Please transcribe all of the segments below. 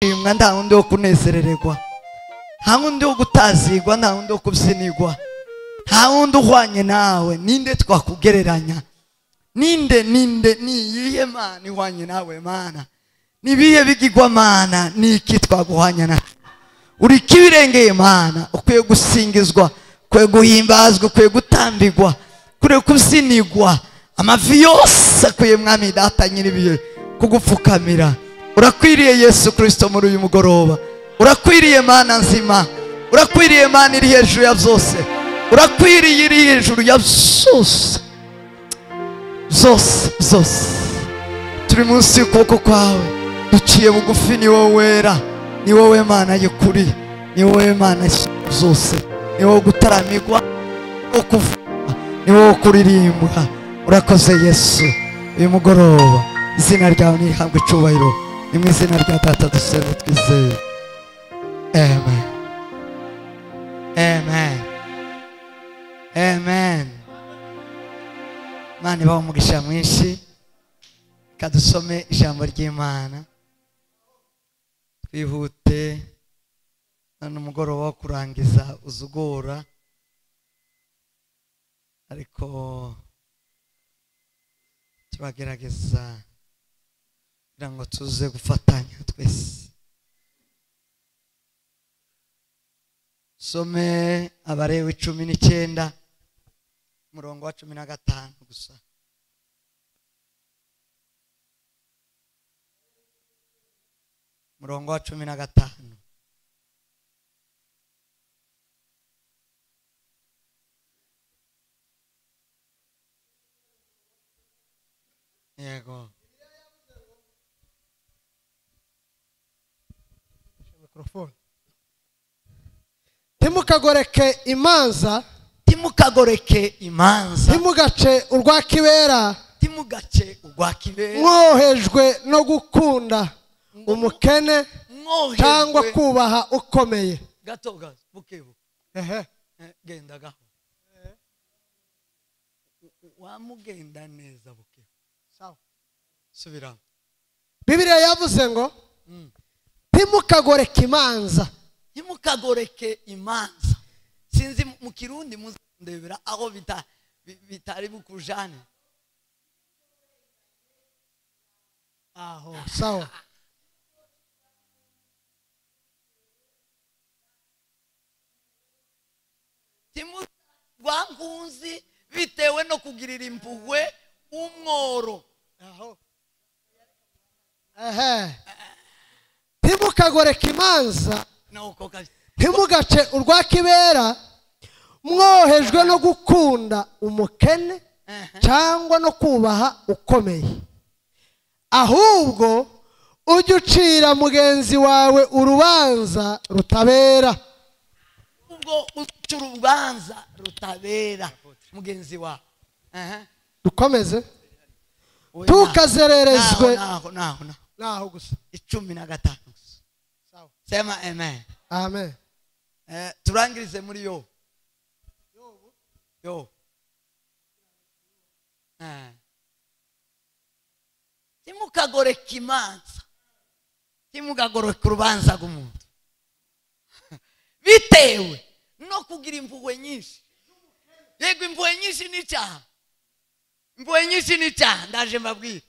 gushimwa, nta wundi wo kunezerererwa, nta wundi wo gutazigwa, nta wundi wo kubyinirwa, nta wundi uhwanye nawe. Ninde twakugereranya? Ninde niyihe mana ihwanye nawe mana? Nibihe bigirwa mana? Niki twaguhanya na? Uri kibirengeye mana, ukwiye gusingizwa, ukwiye guhimbazwa, ukwiye gutambirwa, ukwiye kubyinirwa. Amavi yose akwiye mwami data nyiribihe kugupfukamira. Urakwiriye Yesu Kristo muri uyu mugoroba. Urakwiriye mana nzima, urakwiriye mana iri hejuru ya byose, urakwiriye iri hejuru ya byose zose. Turi munsi y'ukuboko kwawe, duciye bugufi. Ni wowe wera, ni wowe mana y'ukuri, ni wowe mana zose, ni wowe gutaramirwa, wo kuvuga, ni wowe kuririmbwa. Urakoze Yesu uyu mugoroba. Izina ryawe nirihabwe icubahiro, ni mu izina rya Data dusenga twizeye, amen, amen, amen. Mana ibahe umugisha mwinshi. Kadusome ijambo ry'Imana twihute, none umugoroba wo kurangiza uzugora, ariko turagerageza kugira ngo tuze gufatanya twese. Some Abalewi 19 umurongo wa 15 gusa. Umurongo wa 15. Yego. Mikrofone. Timukagoreke imanza, Timukagoreke imanza, timugace urwa kibera, timugace urwa kibera, mwohejwe no gukunda umukene cyangwa kubaha ukomeye. Gatoga bukebu. Genda gaho. Wamugenda neza bukebu. Sawa. Subira. Bibiliya yavuze ngo timukagoreke imanza. Timukagoreke imanza. Sinzi mu Kirundi muzandebera aho bitari bukujane. Aho sawa. Timugwankunzi bitewe no kugirira impuhwe umworo. Aho. Timukagoreke imanza, timugace urwa kibera, mwohejwe no gukunda umukene cyangwa no kubaha ukomeye, ahubwo ujye ucira mugenzi wawe urubanza rutabera. Ubwo uca urubanza rutabera mugenzi wawe. Dukomeze. Tukazererezwe naho gusa 15 gusa. Sawa. Sema amen. Amen. Turangirize muri yo. Timukagoreke imanza, timukagoreke urubanza rw'umuntu bitewe no kugira impuhwe nyinshi. Yego impuhwe nyinshi ni icyaha, impuhwe nyinshi ni icyaha. Ndaje mbabwira,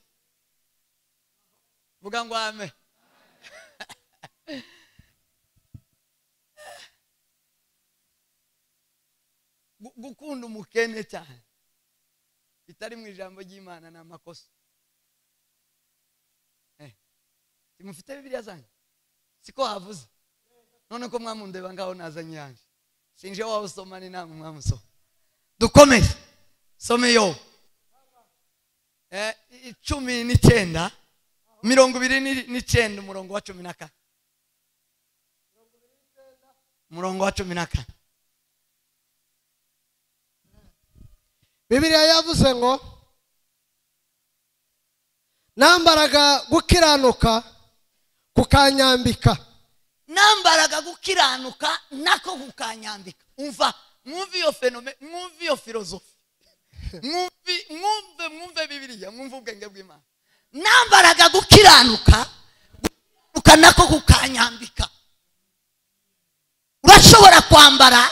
vuga ngo amen. Gukunda umukene cyane bitari mu ijambo ry'Imana ni amakosa. Timufite Bibiliya zanyu? Siko havuze. None ko mwamundeba ngaho nazanye yanje, sinje wawe usoma ni namwe mwamusoma. Dukomeze some yo 19 29 umurongo wa 14. Umurongo wa 14. Bibiliya yavuze ngo nambaraga gukiranuka kukanyambika. Nambaraga gukiranuka nako kukanyambika. Mwumve iyo fenomene, mwumve iyo filozofi, mwumve Bibiliya, mwumve ubwenge bw'Imana. Nambaraga gukiranuka kugaruka nako kukanyambika. Urashobora kwambara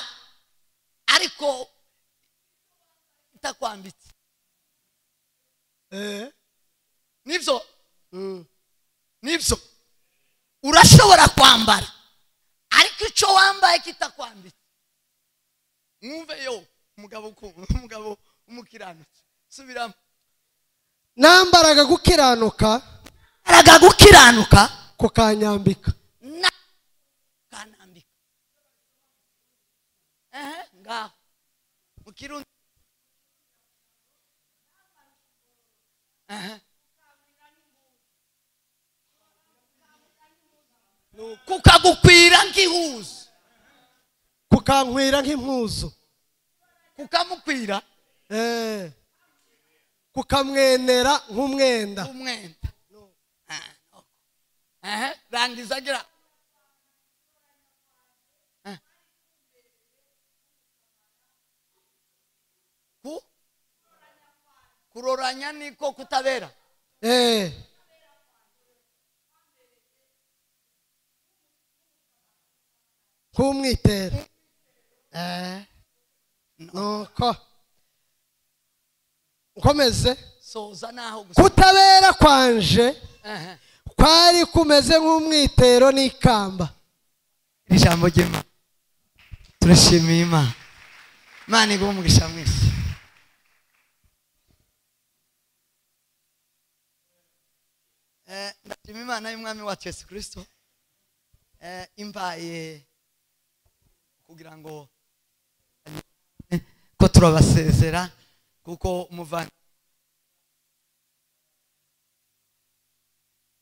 ariko itakwambitse. Nibyo nibyo urashobora kwambara ariko icyo wambaye kitakwambitse. Mwumve yo umugabo umukiranutse. Subiramo. nambaraga gukiranuka kukanyambika. Kanambika. Ngaho mukirundi. Kukagukwira nk'ihuzu. Kukankwira nk'impuzu. Kukamukwira. Kukamwenera nk'umwenda. Umwenda. Rangiza gira. Kuroranya niko kutabera. Kumwitera. Nuko nkomeze. Soza naho kutabera kwanje kwari kumeze nk'umwitero n'ikamba. Ijambo ry'Imana turashimiye Imana. Imana iguhe umugisha mwinshi. Ndashima Imana y'umwami wacu Yesu Kristo imbaye kugira ngo ko turabasezera kuko umuvana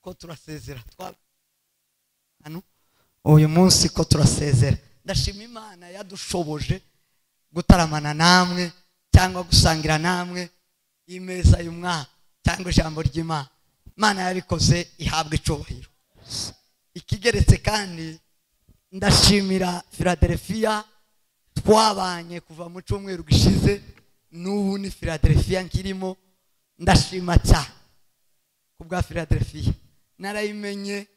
ko turasezera uyu munsi ko turasezera. Ndashima Imana yadushoboje gutaramana namwe cyangwa gusangira namwe imeza y'umwami cyangwa ijambo ry'Imana. Imana yabikoze ihabwa icubahiro. Ikigeretse kandi ndashimira Philadelphia twabanye kuva mu cyumweru gishize n'ubu ni Philadelphia nkirimo. Ndashima cyane kubwa Philadelphia. Narayimenye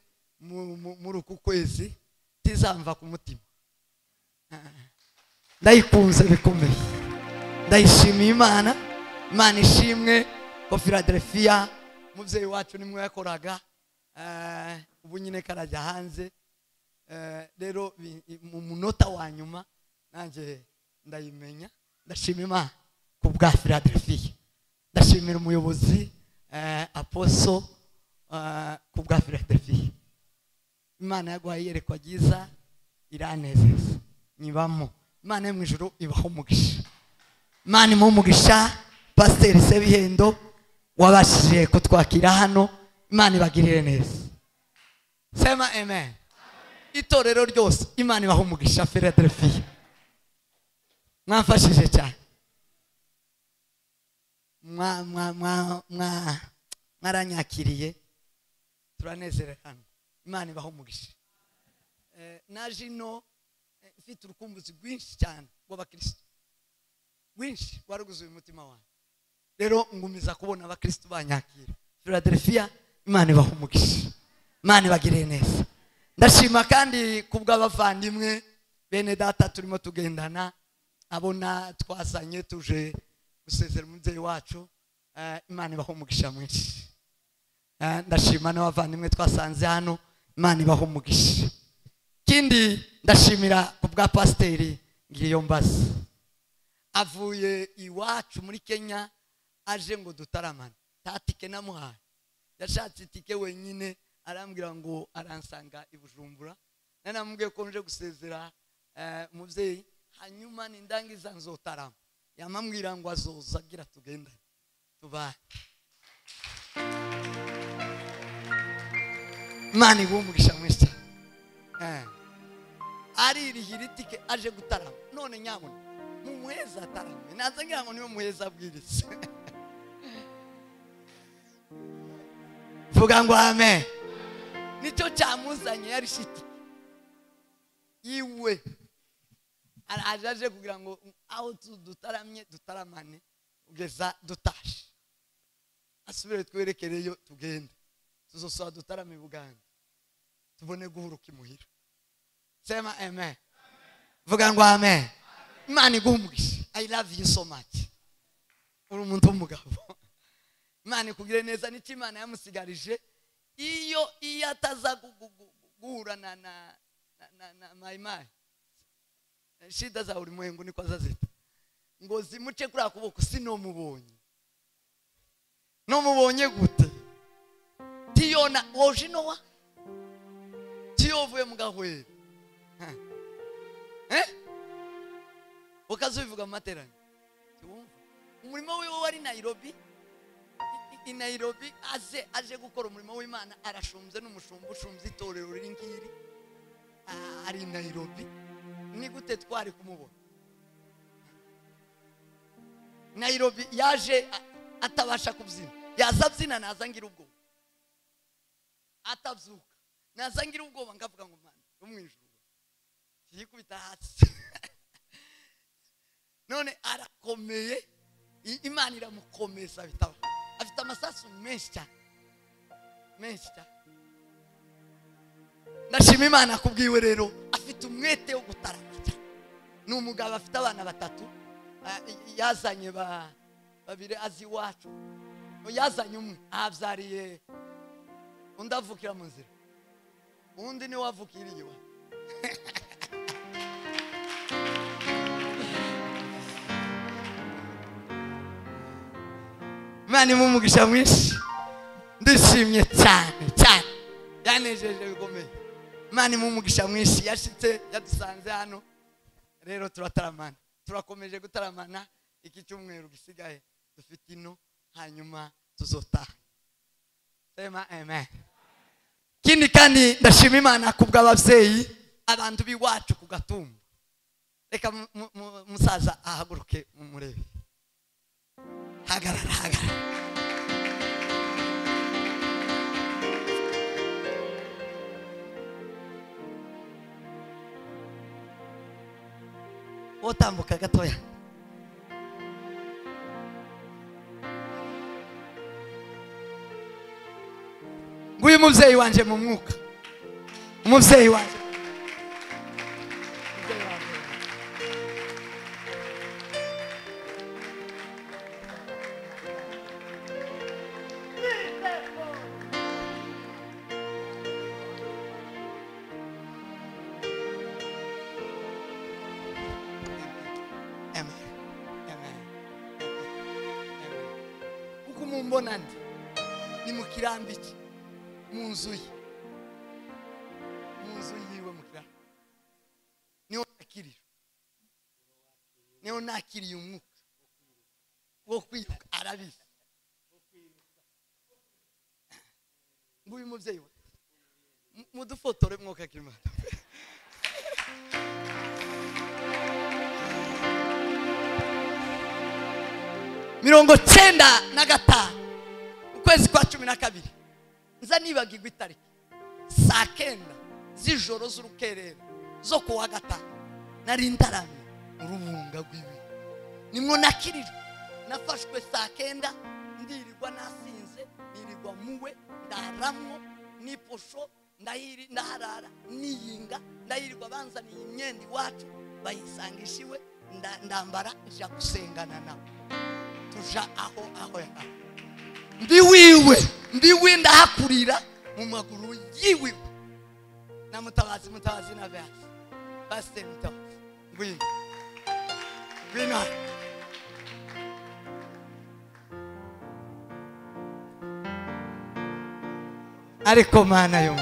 muri uku kwezi tizamva ku mutima. Ndayikunze bikomeye. Ndayishimiye Imana. Imana ishimwe ko Philadelphia muvyeyi wacu nimwe yakoraga ubu nyine karajya hanze. Rero mu munota wa nyuma nanje ndayimenya. Ndashima Imana kubwa Philadelphia. Ndashimira umuyobozi Apostle kubwa Philadelphia. Imana yaguhaye yerekwa ryiza iranezeza nyibamo. Imana yo mu ijuru ibaho umugisha. Imana imuhe umugisha Pastor Sebihendo wabashije kutwakira hano. Imana ibagirire neza. Sema amen. Itorero ryose Imana ibaho umugisha Philadelphia. Mwafashije cyane. Mwaranyakiriye turanezerana. Imana ibaho umugisha. Naje ino mfite urukumbuzi rwinshi cyane rw'abakristo rwinshi rwaruguzuye umutima wanjye. Rero ngumiza kubona abakristo banyakira. Philadelphia Imana ibaho umugisha. Imana ibagirire neza. Ndashima kandi kubw'abavandimwe bene data turimo tugendana abona twasanye tuje gusezera umubyeyi wacu. Imana ibaho umugisha mwinshi. Ndashima n'abavandimwe twasanze hano. Imana ibaho umugisha. Kindi ndashimira kubwa Pasiteri Ngiriyombazi avuye iwacu muri Kenya aje ngo dutaramane. Tatike namuhaye yashatse itike wenyine arambwira ngo aransanga i Bujumbura. Nanamubwiye ko nje gusezera umubyeyi hanyuma nindangiza nzotarama. Yamambwira ngo azoza agira tugenda tubaye. Imana iguhe umugisha mwinshi. Aririhira itike aje gutarama. None nyamuna mumuheza atarame. Naza ngira ngo niwe muheza abwiriza. Vuga ngo amen. Nicyo cyamuzanye yari shiti iwe araje kugira ngo aho dutaramye dutaramane ugeza dutashe. Asubire twerekereyo tugende tuzosaba dutarame Buganda. tubone guhuruka imuhira. Sema amen. Vuga ngo amen. Imana iguhumugisha. I love you so much. Uri umuntu w'umugabo. Imana ikugire neza n'icyo Imana yamusigarije. Iyo ataza guhura na mayimayi, shida za ulimwengu niko azazita, ngo zimuce kuri akuboko, sinomubonye. Nomubonye gute? Tiyona ojinowa tiyovuye mugahwera. Ukazubivuga mu materaniro. Umurimo wiwe wari Nairobi. I Nairobi aje gukora umurimo w'Imana, arashumbye n'umushumba ushumbye itorero riri ngiri. Ari Nairobi. Ni gute twari kumubona? Nairobi yaje atabasha kubyina. Yazabyina nazangira ubwoba. Atabyuka nazangira ubwoba ngavuga ngo Mana yo mwijuru yikubita hasi. None arakomeye, Imana iramukomeza bitaba. Afite amasasu menshi cyane. Ndashima Imana kubwiwe rero, afite umwete wo gutaramira. Ni umugabo afite abana 3, yazanye babiri azi iwacu. Yazanye umwe abyariye undi avukira mu nzira, undi ni wavukiriye iwe. Imana imumugisha mwinshi. Ndishimye cyane cyane, yanejeje bikomeye. Imana imumugisha mwinshi, yashitse yadusanze hano. Rero turataramana, turakomeje gutaramana. Iki cyumweru gisigaye dufite ino, hanyuma tuzotaha. Sema amen. Kindi kandi ndashima Imana kubw'abavyeyi, abantu biwacu ku Gatumba. Reka musaza ahaguruke mumurebe. Hagarara. Otambuka gatoya. Nguyu muvyeyi wanje mu mwuka. Umuvyeyi wanje. Mbonandi ni mukirambiki munzu yiwe mukira niho nakiriye umwuka wo kwiruka arabizi. Nguyu muvyeyi we mudufotore mwoka Kimana. Mirongo 95 ukwezi kwa 12 nza nibagirwa itariki saa 9 z'ijoro z'urukerera zo kuwa gatanu nari ndaramye urubunga rw'ibi. Nimwo nakirira, nafashwe saa 9 ndirirwa nasinze, nirirwa muwe ndaramwo niposho ndaharara niyinga, ndayirirwa banzaniye imyenda iwacu bayisangishiwe, ndambara nja gusengana nabo. Tuja aho ya ndiwe ndahakurira mu maguru yiwe na mutabazi na vyasi basi mutabazi ngwino ariko Mana yo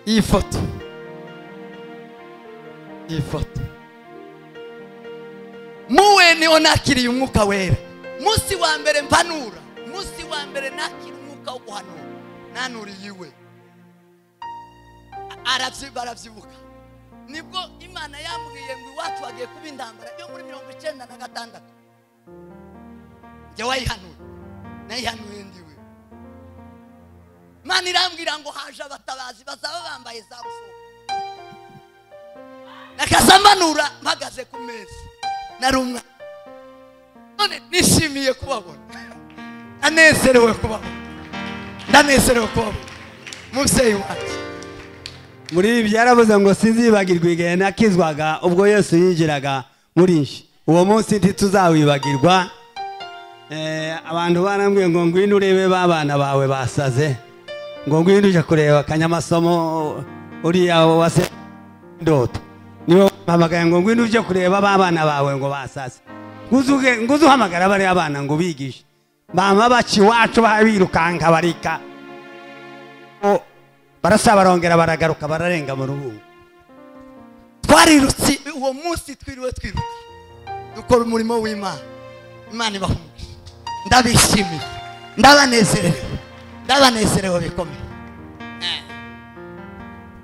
iyi foto muwe niho nakiriye umwuka wera. Musi wa mbere mpanura, musi wa mbere nakiriye umwuka wo guhanura, nanuriye iwe. Baravyibuka nibwo Imana yambwiye ngo iwacu wagiye kuba intambara yo muri 96. Je wayihanura nayihanuye ndiwe. Imana irambwira ngo haje abatabazi bazaba bambaye za buso. Nakazamanura mpagaze ku meza narumwa. None nishimiye kubabona. ndanezerewe kuba mubyeyi wacu. muri ibi yaravuze ngo sinzibagirwa igihe nakizwaga ubwo Yesu yinjiraga muri nshi. Uwo munsi ntituzawibagirwa. Abantu barambwiye ngo ngwino urebe babana bawe basaze, ngo ngwino uje kureba akanyamasomo uriya wase ndoto, niwe mpamagaye ngo ngwino uje kureba babana bawe ngo basaze, nguze uhamagara bari abana ngo bigishe. Mama baci wacu babirukanka barika barasaba barongera baragaruka bararenga mu rubungu. Twarirutse uwo munsi twiriwe twiruka dukora umurimo w'Imana. Imana ibahumuje, ndabishimiye, ndabanezerewe bikomeye.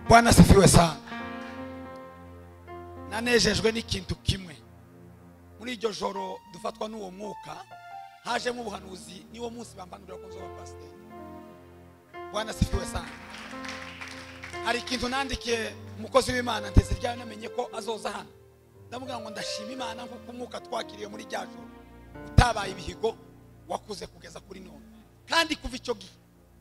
Bwana asifiwe sana. Nanejejwe n'ikintu kimwe. Muri iryo joro dufatwa n'uwo mwuka haje mu buhanuzi, niwo munsi bambanurira ko nzoba pastor. Bwana asifiwe sana. Hari ikintu nandikiye umukozi w'Imana nteze rya namenye ko azoza hano. Ndamubwira ngo ndashima Imana nkuko umwuka twakiriye muri rya joro utabaye ibihigo wakuze kugeza kuri none. Kandi kuva icyo gihe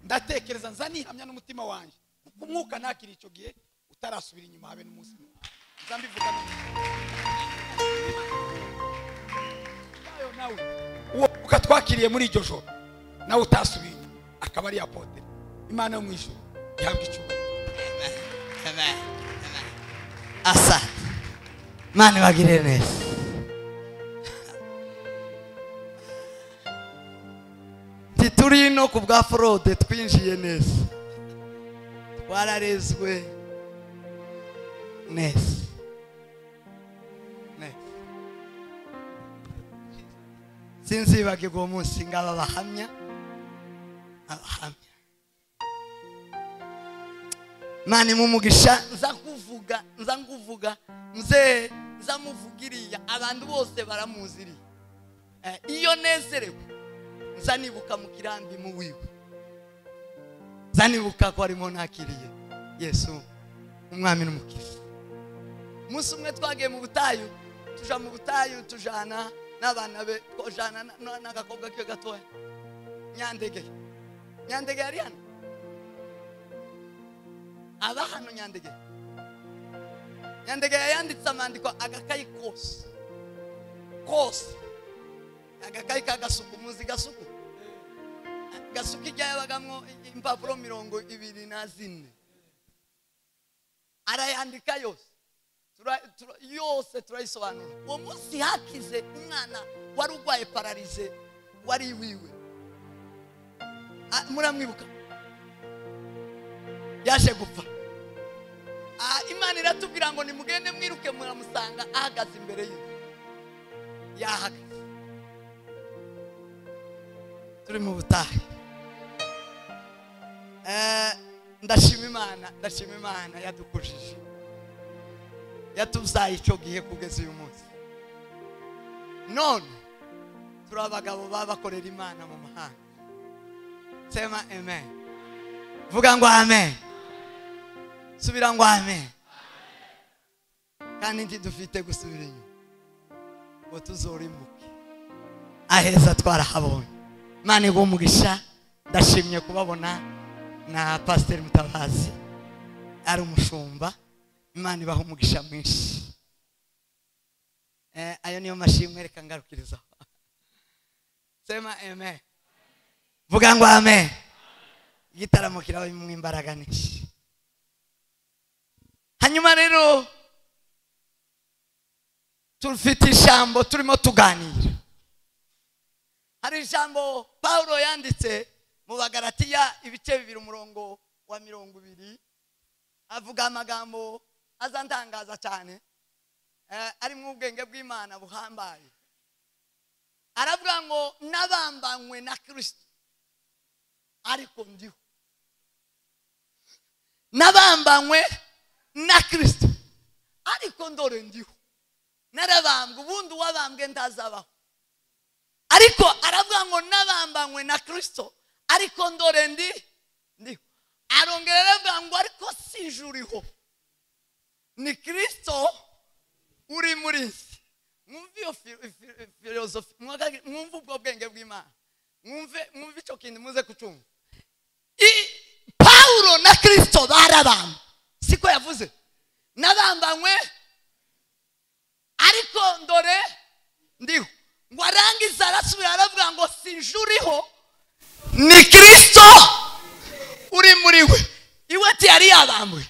ndatekereza nzanihamya n'umutima wanje kuko umwuka nakiri icyo gihe utarasubira inyuma habe n'umunsi n'umwe. Nzambivuga nawe uwo mwuka twakiriye muri iryo joro nawe utasubiye akaba ari apotre. Imana yo mu ijuru ihabwa icyubahiro. Amen. Asa Imana ibagirire neza. Tituri no ku bwa Frode twinjiye neza, twararezwe neza. Sinzibagirwa uwo munsi ngaba abahamya. Mani mumugisha nza nguvuga nzamuvugiriya abantu bose baramuziriye. Iyo nezerewe nzanibuka mu kirambi mu wiwe, nzanibuka ko arimo nakiriye Yesu umwami n'umukiza. Umunsi umwe twagiye mu butayu, tujana n'abana be, twajana n'agakobwa ke gatoya Nyandege yari hano, aba hano Nyandege yanditse amandiko agakayi kose agakayi kagasuku, muzi gasuku ijya yabagamwo impapuro 24 arayandika yose turayisobanura. Uwo munsi hakize umwana wari urwaye paralize wari wiwe, muramwibuka, yaje gupfa. Imana iratubwira ngo nimugende mwiruke muramusanga ahagaze imbere ye, yahagaze. Turi mu butayu. Ndashima Imana yadukujije, yatuzaye icyo gihe kugeza uyu munsi. None turi abagabo babakorera Imana mu mahanga. Sema amen. Vuga ngo amen. Subira ngo amen. Kandi ntidufite gusubira inyuma ngo tuzorimbuke aheza twarahabonye. Imana igumugisha. Ndashimye kubabona na Pastor Mutabazi ari umushumba. Imana ibaha umugisha mwinshi. Ayo niyo mashimwe, reka ngarukirizaho. Sema amen. Vuga ngo amen. Igitaramo kirabaye mu imbaraga nyinshi. Hanyuma rero tufite ijambo turimo tuganira. Hari ijambo Paulo yanditse mu Bagalatiya ibice 2 umurongo wa 20, avuga amagambo azantangaza cyane, ari mu ubwenge bw'Imana buhambaye. Aravuga ngo nabambanywe na Kristo ariko ndiho. Nabambanywe na Kristo ariko ndore ndiho. Narabambwe, ubundi wabambwe ntazabaho. Ariko aravuga ngo nabambanywe na Kristo ariko ndore ndiho. Arongera aravuga ngo ariko sinjuriho, ni Kristo uri muri nsi. Mwumva iyo filosofi, mwumva ubwo bwenge bw'Imana. mwumve icyo kintu muze kucunga. Paulo na Kristo barabamba, siko yavuze, nabambanywe ariko ndore ndiho. Ngo arangiza arasubira aravuga ngo sinjuriho, ni Kristo uri muri we. Iwe yari yabambwe,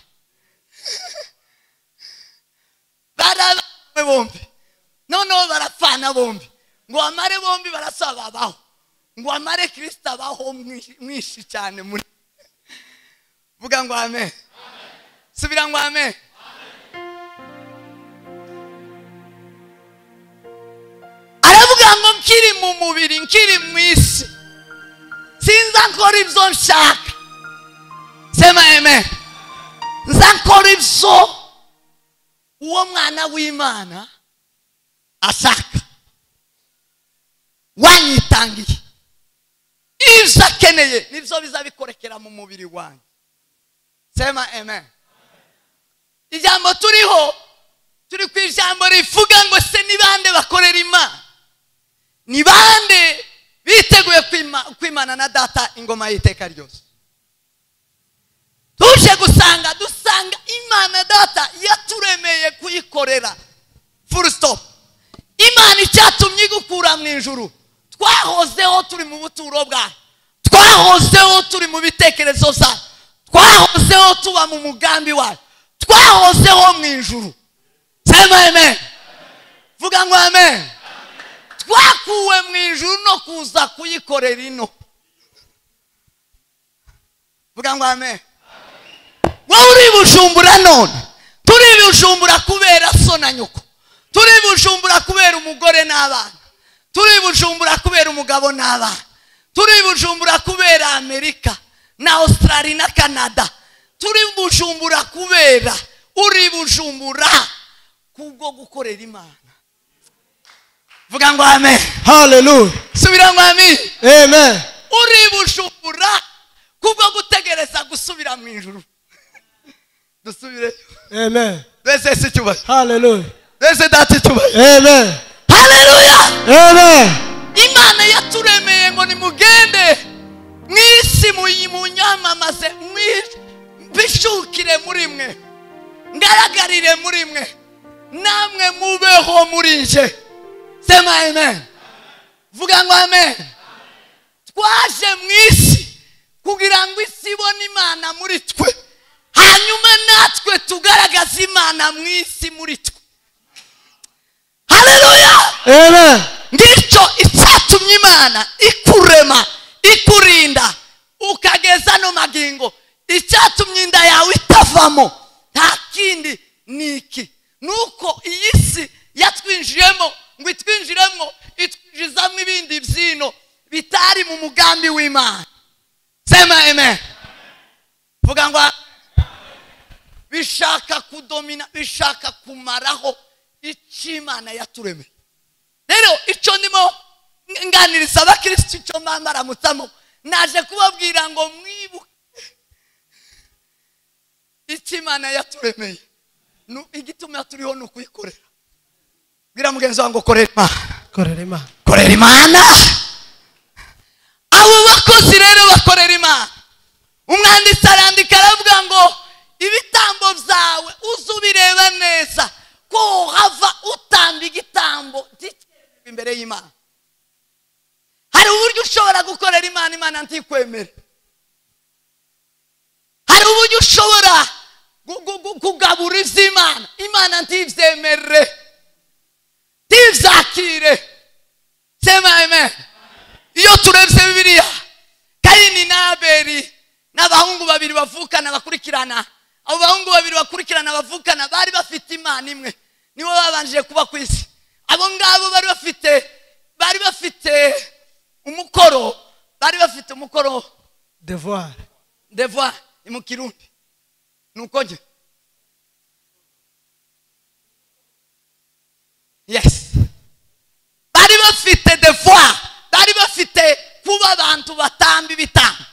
barabambwe bombi, noneho barapfana bombi. Ngo amare bombi barasaba abaho, ngo amare Kristo abaho mwishi cyane muri. Vuga ngo amen. Subira ngo amen. Aravuga ngo nkiri mu mubiri, nkiri mu isi, sinza nkora ibyo nshaka. Sema amen. Nza nkora ibyo uwo mwana w'Imana ashaka, wanyitangiye. Ibyo akeneye nibyo bizabikorekera mu mubiri wanjye. Sema amen. Ijambo turiho, turi ku ijambo rivuga ngo se ni bande bakorera Imana, ni bande biteguye kwimana na data ingoma y'iteka ryose. Tuje dusanga Imana data yaturemeye kuyikorera, full stop. Imana icyatumye igukura mu ijuru, twahozeho turi mu buturo bwayo, twahozeho turi mu bitekerezo zayo, twahozeho tuba mu mugambi wayo, twahozeho mu ijuru. Sema amen. Vuga ngo amen. Twakuwe mu ijuru no kuza kuyikorera ino. Vuga ngo amen. Wowe uri Bujumbura none, turi Bujumbura kubera so na nyoko, turi Bujumbura kubera umugore n'abana, turi Bujumbura kubera umugabo n'abana, turi Bujumbura kubera Amerika na Australia na Canada, turi Bujumbura kubera uri Bujumbura kubwo gukorera Imana. Vuga ngo amen. Hallelujah. Subira ngo amen. Amen. Uri Bujumbura kubwo gutegereza gusubira mu ijuru. Dusubire. Amen. Bese si cyubahiro. Hallelujah. Bese dati cyubahiro. Amen. Hallelujah. Amen. Imana yaturemeye ngo nimugende mwisi munyamamaze, bishukire muri mwe, ngaragarire muri mwe, namwe mubeho muri nje. Sema amen. Vuga ngo amen. Twaje mwisi kugira ngo isi ibone Imana muri twe, hanyuma natwe tugaragaza Imana mwisi muri twe. Hallelujah. Amen. Ngicyo icyatumye Imana ikurema, ikurinda ukageza no magingo, icyatumye inda yawe itavamo nta kindi niki, nuko iyi si yatwinjiyemo ngo itwinjiremo itwinjizamo ibindi byino bitari mu mugambi w'Imana. Sema amen. Vuga ngo bishaka kudomina, bishaka kumaraho icyo Imana yaturemeye. Rero icyo ndimo nganiriza abakristo, icyo mbamaramutsamo, naje kubabwira ngo mwibuke icyo Imana yaturemeye, igituma turiho no kuyikorera. Bwira mugenzi wangu korera Imana. Korera Imana. Korera Imana. Abo bakozi rero bakorera Imana, umwanditsi arandika aravuga ngo ibitambo byawe uzubireba neza ko hava utamba igitambo imbere y'Imana. Hari uburyo ushobora gukorera Imana, Imana ntikwemere. Hari uburyo ushobora kugabura iby'Imana, Imana ntibyemere, ntibyakire. Sema amen. Iyo turebye Bibiliya, Kayini na Abeli n'abahungu babiri bavukana bakurikirana, abo bahungu babiri bakurikirana bavukana bari bafite Imana imwe, nibo babanje kuba ku isi. Abo ngabo bari bafite umukoro, devoir mu Kirundi nuko nje. Yes, bari bafite devoir, bari bafite kuba abantu batamba ibitambo,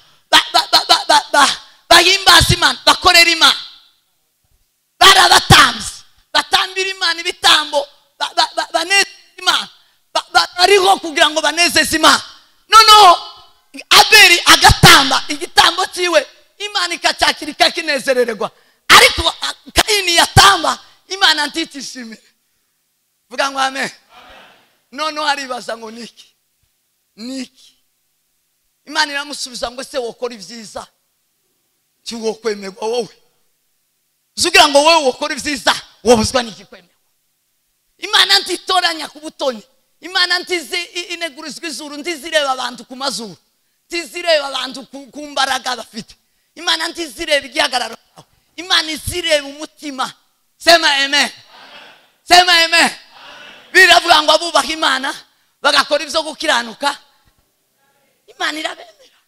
bahimbaza Imana, bakorera Imana, barabatambye, batambira Imana ibitambo, banezeza Imana, bariho kugira ngo banezeze Imana. Noneho abeli agatamba igitambo cyiwe imana ikacyakira ikakinezererwa ariko kayini yatamba imana ntitishimire. Vuga ngo amen. Noneho aribaza ngo niki imana iramusubiza ngo se wokora ibyiza cyuwo kwemerwa wowe zugira ngo wowe wokora ibyiza wobuzwa n'iki kwemerwa. Imana ntitoranya ku butoni, imana ntizi inegurizwa izuru, ntizireba abantu ku mazuru, ntizireba abantu ku mbaraga bafite, imana ntizireba igihagararo cyawe, imana izireba umutima. Sema amen. Sema amen. Biravuga ngo abubaha imana bagakora ibyo gukiranuka imana irabemera.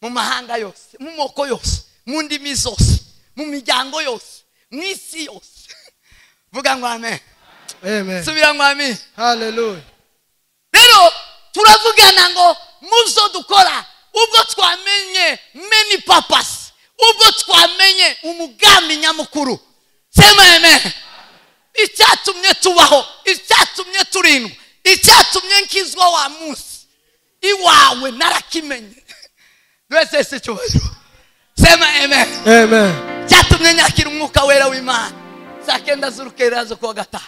Mu mahanga yose, mu moko yose, mu ndimi zose, mu miryango yose, mu isi yose. Vuga ngo amen. Amen. Subira ngo amen. Hallelujah. Rero turavugana ngo muzo dukora ubwo twamenye many purpose, ubwo twamenye umugambi nyamukuru. Sema amen. Icyatumye tubaho, icyatumye turindwa, icyatumye nkizwa wa munsi iwawe narakimenye. Twese se cyubahiro. Sema amen. Amen. Cyatumye nyakira umwuka wera w'Imana saa 9 z'urukera zo kuwa gatanu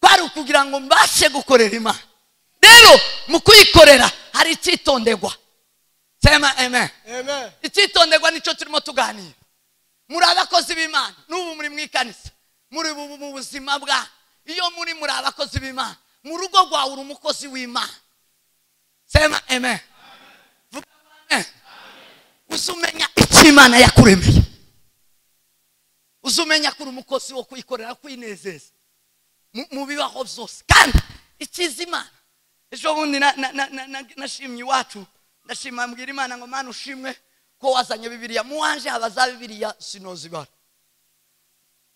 kwari ukugira ngo mbashe gukorera Imana. Rero mu kuyikorera hari icyitonderwa. Sema amen. Amen. Icyitonderwa nicyo turimo tuganira. Muri abakozi b'Imana n'ubu muri mwikanisa, muri mu buzima bwa iyo muri abakozi b'Imana, mu rugo rwawe uri umukozi w'Imana. Sema amen. Vuga amen. Uzumenya icyo Imana yakuremeye, uzumenya kuri umukozi wo kuyikorera kwinezeza mu bibaho byose kandi ikiza Imana. Ejo bundi nashimye iwacu, ndashima mbwira Imana ngo Mana ushimwe ko wazanye Bibiliya mu wanje abaza Bibiliya sinozibara.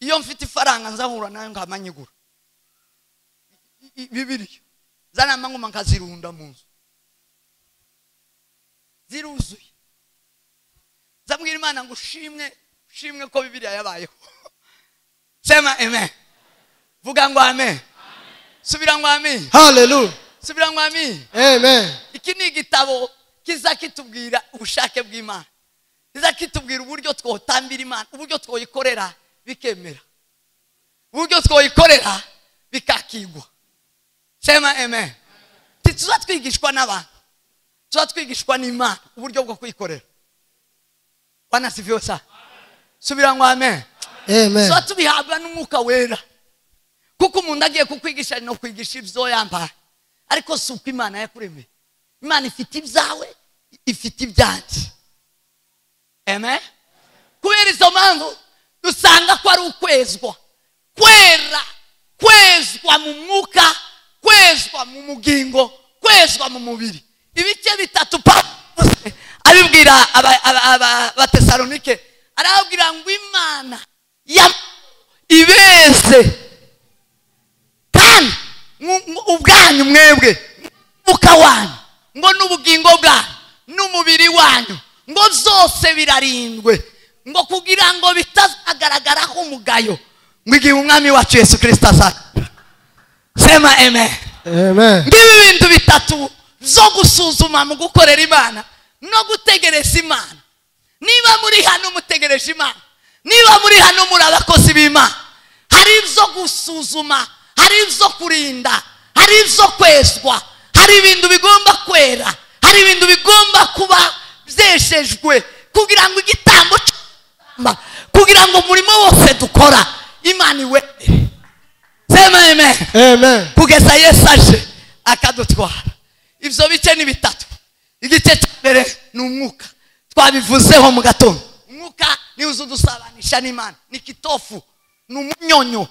Iyo mfite ifaranga nzahura nayo ngamanyigura Bibiliya zanama ngoma nkazirunda mu nzu ziruzuye. Zabwira Imana ngo ushimwe ko Bibiliya yabayeho. Sema amen. Vuga ngo amen. Subira ngo amen. Hallelujah. Subira ngo amen. Amen. Iki ni igitabo kiza kitubwira ubushake bw'Imana, kiza kitubwira uburyo twotambira Imana, uburyo twoyikorera bikemera, uburyo twoyikorera bikakigwa. Sema amen. Tuza twigishwa n'abantu, tuza twigishwa n'Imana uburyo bwo kuyikorera. Bwana sifiwe sana. Subira ngo amen. Amen. So tubihabwa n'umwuka wera, kuko umuntu agiye kukwigisha no kwigisha ibyo yambaye, ariko si uko Imana yakuremeye. Imana ifite ibyawe, ifite ibyanjye. Amen. Kubera izo mpamvu dusanga ko ari ukwezwa, kwezwa mu mwuka, kwezwa mu mugingo, kwezwa mu mubiri. Ibice bitatu Pawulo abibwira abatesalonike, arababwira ngo Imana ibeze kandi ubwanyu mwebwe mwuka wanyu ngo n'ubugingo bwanyu n'umubiri wanyu ngo zose birarindwe ngo kugira ngo bitazagaragaraho umugayo ngo igihe umwami wacu Yesu Kristo azaza. Sema amen. Amen. Ngibi bintu bitatu zo gusuzuma mu gukorera Imana no gutegereza Imana. Niba muri hano mutegereje Imana, niba muri hano muri abakozi b'Imana, hari ibyo gusuzuma, hari ibyo kurinda, hari ibyo kwezwa, hari ibintu bigomba kwera, hari ibintu bigomba kuba byeshejwe kugira ngo igitambo kugira ngo umurimo wose dukora Imana iwemere. Sema amen. Amen. Kugeza Yesu aje akadutwara. Ibyo bice ni bitatu. Igice cya mbere ni umwuka, twabivuzeho mu gatondo. Umwuka ni uzudusabanisha n'Imana, ni kitofu, ni umunyonyo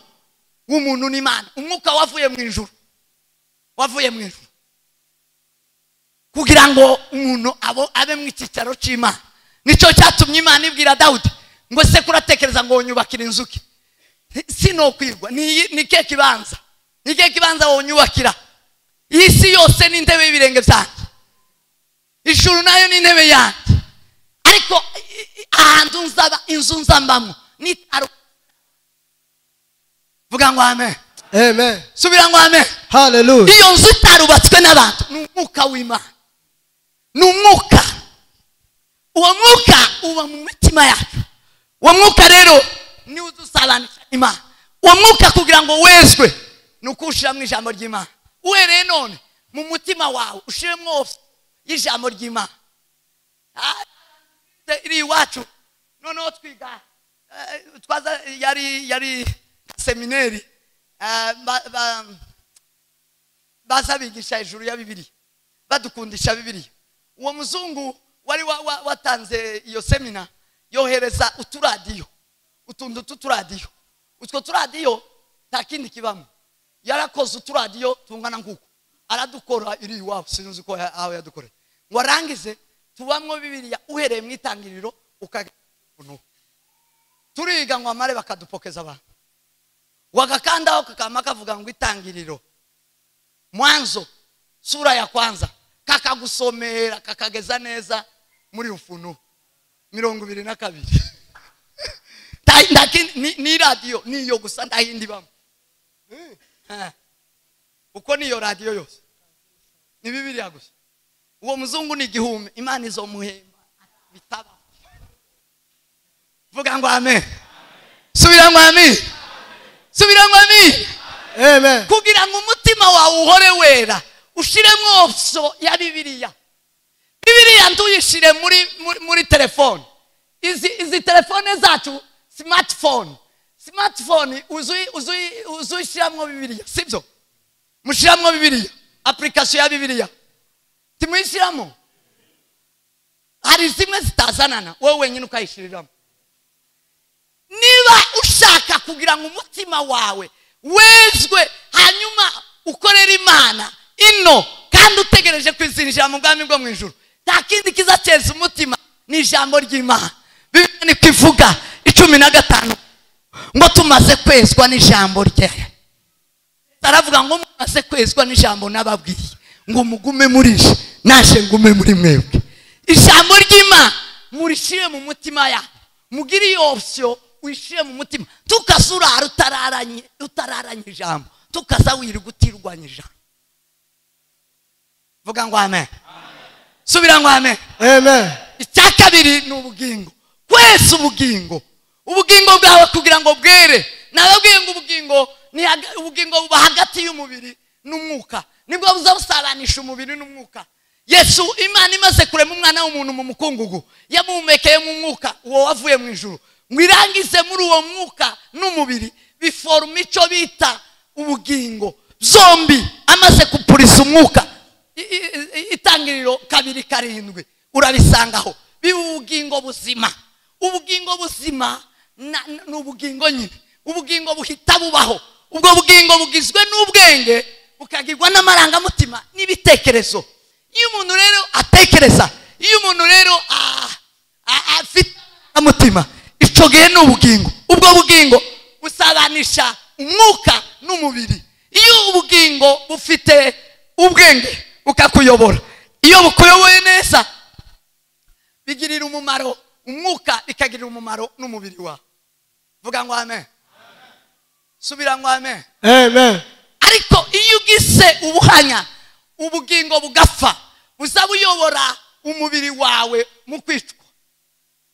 w'umuntu n'Imana. Umwuka wavuye mu ijuru, wavuye mu ijuru kugira ngo umuntu abe mu cyicaro cy'Imana. Nicyo cyatumye Imana ibwira Dawudi ngo se kuratekereza ngo nyubakira inzuki sino kwirwa ni ke kibanza wonyubakira. Isi yose ni intebe y'ibirenge byanjye, ijuru nayo ni intebe yanjye, ariko ahantu nzaba inzu nzambamo nitaro. Vuga ngo amen. Amen. Subira ngo amen. Hallelujah. Iyo nzu itarubatswe n'abantu ni umwuka w'Imana, ni umwuka. Uwo mwuka uba mu mitima yacu. Uwo mwuka rero ni udusabanisha Imana. Uwo mwuka kugira ngo wezwe ni ukuwushyira mu ijambo ry'Imana. Uhereye none mu mutima wawe ushiremo y'ijambo ry'Imana. Iri iwacu noneho twiga twaza yari seminari baza bigisha hejuru ya Bibiliya badukundisha Bibiliya. Uwo muzungu wari watanze iyo semina yohereza uturadiyo utundu tuturadiyo. Utwo turadiyo nta kindi kibamo. Yarakoze uturadiyo tungana nguko aradukora iri iwabo sinzi ko aho yadukoreye ngo arangize tubamwo Bibiliya uhereye mu itangiriro ukagano turiga ngo amare bakadupokeza abantu wagakandaho kakama kavuga ngo itangiriro Mwanzo sura ya kwanza kakagusomera kakageza neza muri Ufunuo 22 ni radio niyo gusa ndahindi bamwe uko niyo radio yose ni Bibiliya gusa. Uwo muzungu ni igihumbi Imana izomuhemba bitaba. Vuga ngo amen. Subira ngo amen. Subira ngo amen. Amen. Kugira ngo umutima wawe uhore wera ushiremo opso ya Bibiliya. Bibiliya nduyishire muri telefone. Izi telefone zacu smartphone uzuyishiramo Bibiliya sibyo? Mushiramo Bibiliya application ya Bibiliya timwishyiramo. Hari zimwe zitazanana wowe wenyine ukayishiriramo. Niba ushaka kugira ngo umutima wawe wezwe hanyuma ukorera Imana ino kandi utegereje kwizinjira mu bwami bwo mu ijuru, nta kindi kizaceza umutima ni ijambo ry'Imana. Bibiliya ni kwivuga 15 ngo tumaze kwezwa n'ijambo rye. Aravuga ngo mumaze kwezwa n'ijambo nababwiye ngo mugume murishe nashe ngume muri mwebwe. Ijambo ry'Imana murishire mu mutima ya mugiri iyo option wishire mu mutima tukasura utararanye ijambo tukaza wiri gutirwanya ijambo. Vuga ngo amen. Subira ngo amen. Amen. Icyakabiri ni ubugingo. Kwese ubugingo bwawe kugira ngo bwere. Nababwiye ngo ubugingo buba hagati y'umubiri n'umwuka. Nibwo buzabusabanisha umubiri n'umwuka. Yesu Imana imaze kurema umwana w'umuntu mu mukungugu yamumekeye mu mwuka uwo wavuye mu ijuru ngo irangize muri uwo mwuka n'umubiri biforma icyo bita ubugingo. Zombi amaze kupurisa umwuka itangiriro 2:7 urabisangaho biba ubugingo buzima. Ubugingo buzima ni ubugingo nyine. Ubugingo buhita bubaho. Ubwo bugingo bugizwe n'ubwenge bukagirwa n'amarangamutima n'ibitekerezo. Iyo umuntu rero atekereza, iyo umuntu rero afite umutima, icyo gihe ni ubugingo. Ubwo bugingo busabanisha umwuka n'umubiri. Iyo ubugingo bufite ubwenge bukakuyobora, iyo bukuyoboye neza bigirira umumaro umwuka, bikagirira umumaro n'umubiri wawe. Vuga ngo amen. Subira ngo amen. Amen. Ariko iyo ugise ubuhanya ubugingo bugapfa buzabuyobora umubiri wawe mu kwicwa.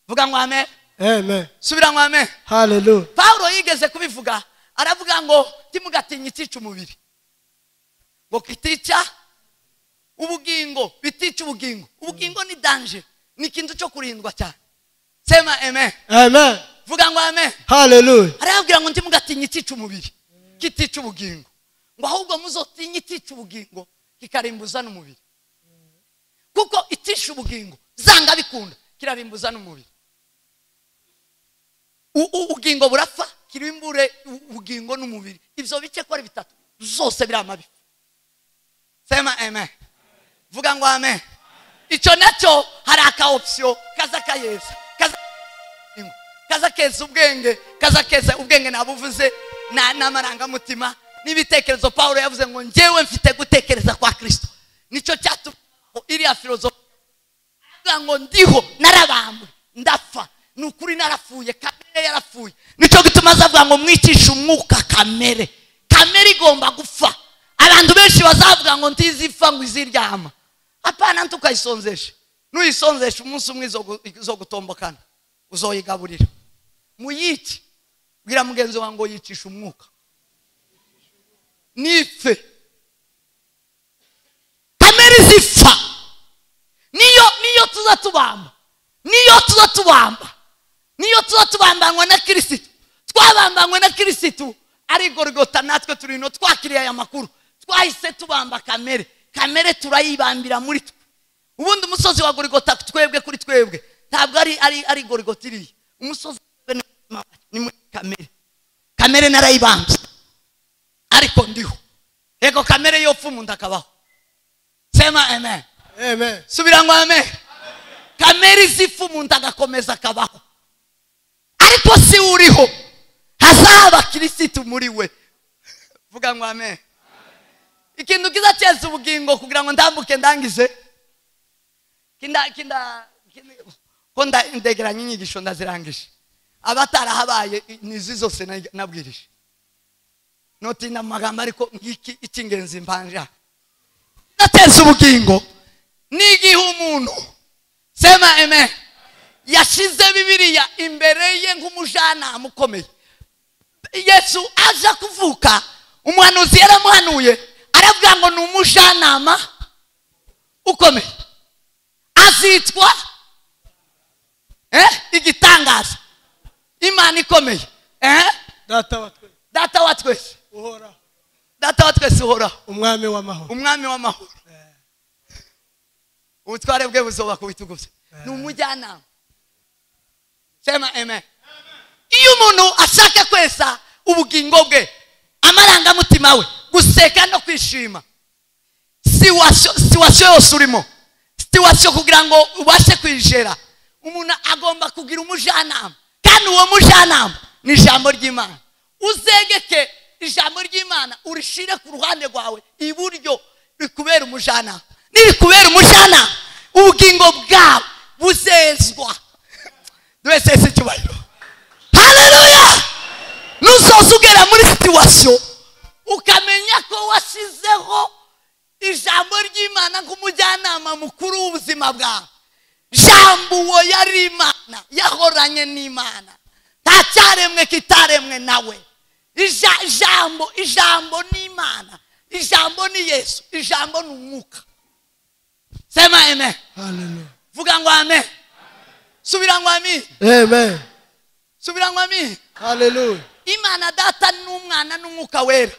Vuga ngo amen. Amen. Subira ngo amen. Hallelujah. Paulo yigeze kubivuga aravuga ngo timugatinye icyica umubiri ngo kitica ubugingo, bitica ubugingo. Ubugingo ni danger, ni ikintu cyo kurindwa cyane. Sema amen. Amen. Vuga ngo amen. Hallelujah. Aravuga ngo timugatinye icyica umubiri kitica ubugingo, ngo ahubwo muzotinye icyica ubugingo kikarimbuza n'umubiri. Kuko itisha ubugingo zanga bikunda kirarimbuza n'umubiri. Ubugingo burapfa kirimbure ubugingo n'umubiri. Ivyo bice ko ari bitatu zose biramabi. Sema amen. Vuga ngo amen. Ico nacyo hari aka option kazakayeza kazakeza ubwenge, kazakeza ubwenge nabuvuze n'amarangamutima n'ibitekerezo. Paulo yavuze ngo njyewe mfite gutekereza kwa Kristo. Nico cyatu iriya filozofi ngo ndiho narabambwe ndapfa nukuri narapfuye, kamere yarapfuye. Nico gituma azavuga ngo mwicisha umwuka kamere igomba gupfa. Abantu benshi bazavuga ngo ntizipfa ngo iziryama. Apana ntukayisonzeshe. nuyisonzesha umunsi umwe zo gutombokana uzoyigaburira muyici bwira mugenzi wawe ngo yicisha umwuka nife kamere zipfa niyo tuza tubambanywe na Kristo twabambanywe na Kristo ari Golgotha natwe turino twakiriye aya makuru twahise tubamba kamere turayibambira muri twe ubundi umusozi wa Golgotha twebwe kuri twebwe ntabwo ari Golgotha iri umusozi ni muri kamere narayibambye ariko ndiho ego kamere yo pfumu ndakabaho sema amen Amen. subira ngo amen kamere zipfumu ndagakomeza kabaho ariko si uriho hazaba Kristo muri we vuga ngo amen ikintu kiza cyeze ubugingo kugira ngo ndambuke ndangize konda indegeranya inyigisho ndazirangije abatarahabaye nizi zose nabwirije notinda amagambo ariko ngiki icyingenzi mbanja nateze ubugingo nigihe umuntu sema amen yashize Bibiliya imbere ye nk'umujana ukomeye Yesu aza kuvuka umuhanuzi yaramuhanuye aravuga ngo ni umujanama ukomeye azitwa igitangaza Imana ikomeye data wa twese uhoraho umwami w'amahoro ubutware bwe buzoba ku bitugu bye ni umujyanama sema amen iyo umuntu ashaka kwesa ubugingo bwe amarangamutima we guseka no kwishima siwasiyo yose urimo siwasiyo kugira ngo ubashe kwijera umuntu agomba kugira umujyanama kandi uwo mujyanama ni ijambo ry'Imana uzegeke ijambo ry'Imana urishire ku ruhande rwawe iburyo rikubera umujyanama nirikubera umujyanama ubugingo bwawe buzezwa twese cyubahiro haleluya nuzoza ugera muri situation ukamenya ko washizeho ijambo ry'Imana nk'umujyanama mukuru w'ubuzima bwawe jambo uwo yari Imana yahoranye n'Imana nta cyaremwe kitaremwe nawe ijambo ni Imana ijambo ni Yesu ijambo ni umwuka sema amen haleluya vuga ngo amen subira ngo amen amen subira ngo amen haleluya Imana data n'umwana n'umwuka wera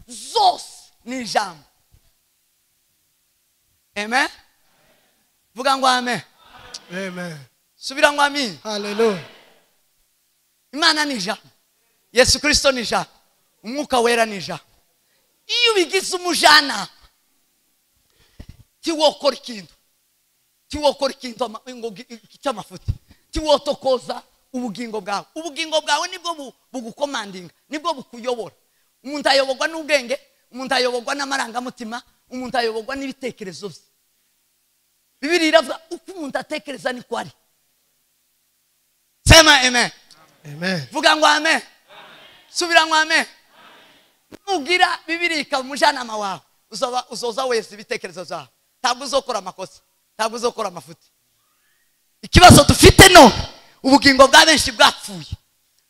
zose ni ijambo amen vuga ngo amen amen subira ngo amen haleluya Imana ni ijambo Yesu Kristo ni ijambo umwuka wera ni ijambo iyo bigize umujana tiwokora ikintu ngo cy'amafuti tiwotokoza ubugingo bwawe nibwo bugukomandinga nibwo bukuyobora umuntu ayoborwa n'ubwenge umuntu ayoborwa n'amarangamutima umuntu ayoborwa n'ibitekerezo bye Bibiliya iravuga uko umuntu atekereza niko ari sema amen amen vuga ngo amen subira ngo amen nugira Bibiliya ikaba umujyanama wawe uzoza wese ibitekerezo byawe ntabwo uzokora amakosa ntabwo uzokora amafuti ikibazo dufite no ubugingo bwa benshi bwapfuye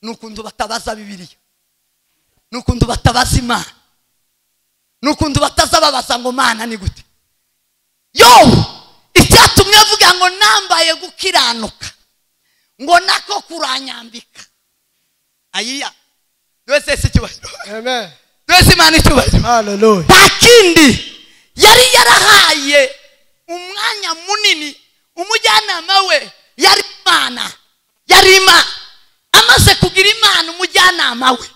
nukundu batabaza Bibiliya nukundu batabaza Imana nukundu batazababaza ngo Mana ni gute icyatumye avuga ngo nambaye gukiranuka ngo nako kuranyambika ayiya twese cyubahiro amen twese Imana icyubahiro haleluya takindi yari yarahaye umwanya munini umujyanama we yari Imana amaze kugira Imana umujyanama we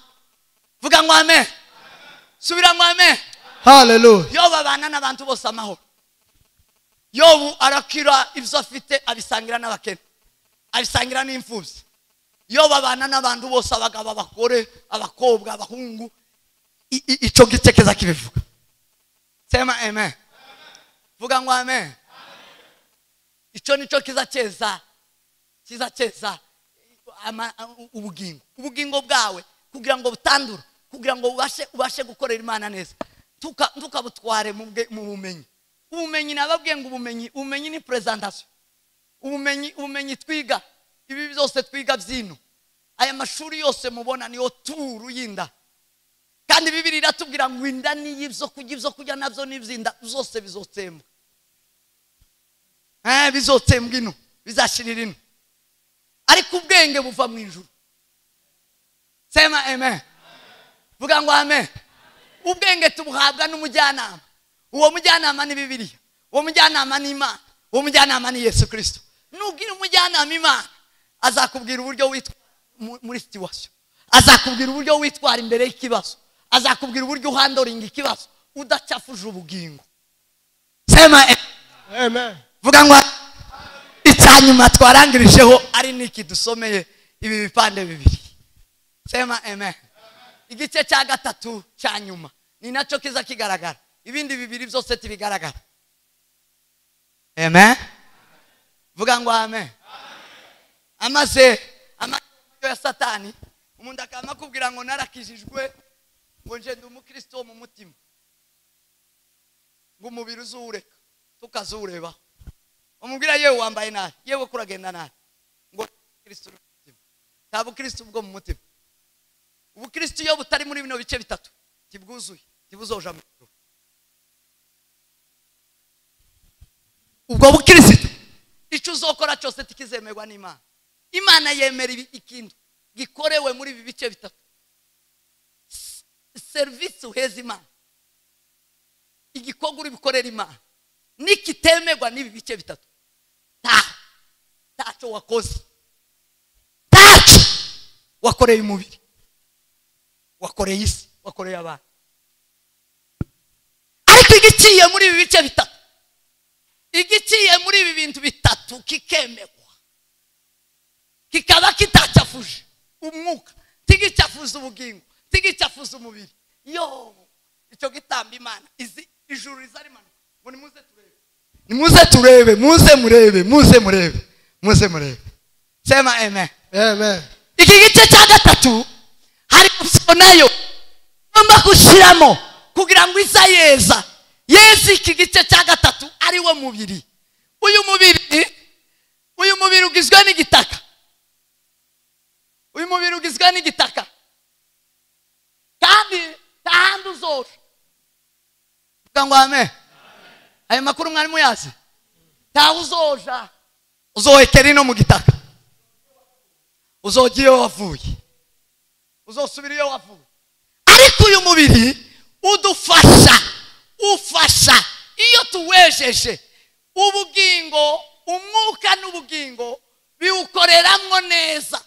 vuga ngo amen subira ngo amen haleluya Yobu abana n'abantu bose amahoro Yobu arakira ibyo afite abisangira n'abakene abisangira n'imfubyi Yobu abana n'abantu bose abagabo abagore abakobwa abahungu ico gitekeza kibivuga sema amen vuga ngo amen ico nico kiza cyeza ubugingo bwawe kugira ngo butandura kugira ngo ubashe gukorera Imana neza tukabutware mu bumenyi nababwiye ngo ubumenyi ni presentation ubumenyi twiga ibi byose twiga byino aya mashuri yose mubona niyo turu y'inda kandi Bibiliya iratubwira ngo inda n'ibyo kurya nabyo n'ibyinda zose bizotsembwa bizotsembwa ino bizashirira ino ariko ubwenge buva mu ijuru sema amen vuga ngo amen ubwenge tubuhabwa n'umujyanama uwo mujyanama ni Bibiliya uwo mujyanama ni Imana uwo mujyanama ni Yesu Kristo nubwira umujyanama Imana azakubwira uburyo witwa muri situation azakubwira uburyo witwara imbere y'ikibazo azakubwira uburyo uhandoringa ikibazo udacafuje ubugingo sema Amen. vuga ngo icyanyuma twarangirijeho ari niki dusomeye ibi bipande bibiri sema amen igice cya gatatu cyanyuma ni nacyo kiza kigaragara ibindi bibiri byose tibigaragara amen vuga ngo amen amaze ya Satani umuntu akama kubwira ngo narakijijwe ngo nje ndi umukristo wo mu mutima ngo umubiri uzureka tukazureba umubwira yewe wambaye nabi yewe kuragenda nabi ngo Kristo uri mu mutima ntabwo Kristo ubwo mu mutima ubu Kristo iyo butari muri bino bice bitatu tibwuzuye tibuzoja mu ijuru ubwo bukristo icyo uzokora cyose tikizemerwa n'Imana Imana yemera ikintu gikorewe muri ibi bice bitatu service uheza Imana igikorwa uri bikorera Imana nikitemerwa n'ibi bice bitatu tacho wakoze tacho wakoreye umubiri wakoreye isi wakoreye abantu ariko igiciye muri ibi bice bitatu igiciye muri ibi bintu bitatu kikemerwa kikaba kitacafuje umwuka tigicafuza ubugingo tigicafuza umubiri yo icyo gitamba Imana izi ijuru rizarimana ngo nimuze turebe muze murebe sema amen Amen. iki gice cya gatatu hari nayo ngomba gushiramo kugira ngo izayeza Yesu iki gice cya gatatu ari wo mubiri uyu mubiri ugizwe n'igitaka uyu mubiri ugizwe n'igitaka kandi tahandi uzosha vuga ngo amen ayo makuru mwari muyazi taho uzoja uzohekera ino mu gitaka uzogiye wavuye uzosubira iyo wavuye ariko uyu mubiri ufasha iyo tuwejeje ubugingo umwuka n'ubugingo biwukoreramwo neza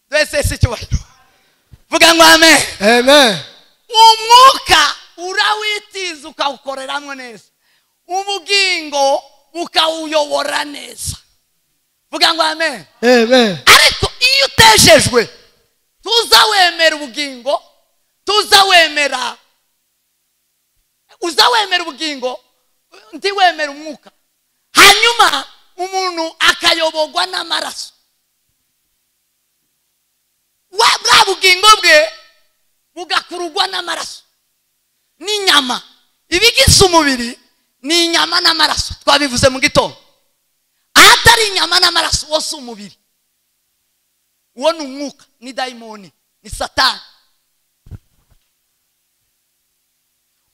twese si cyubahiro vuga ngo amen Amen. umwuka urawitiza ukawukoreramwo neza ubugingo ukawuyobora neza vuga ngo amen Amen. ariko iyo utejejwe tuzawemera ubugingo uzawemera ubugingo ntiwemera umwuka hanyuma umuntu akayoborwa n'amaraso bwa bugingo bwe bugakururwa n'amaraso n'inyama ibigize umubiri ni inyama n'amaraso twabivuze mu gitondo ahatari inyama n'amaraso wose umubiri uwo ni umwuka ni dayimoni ni Satani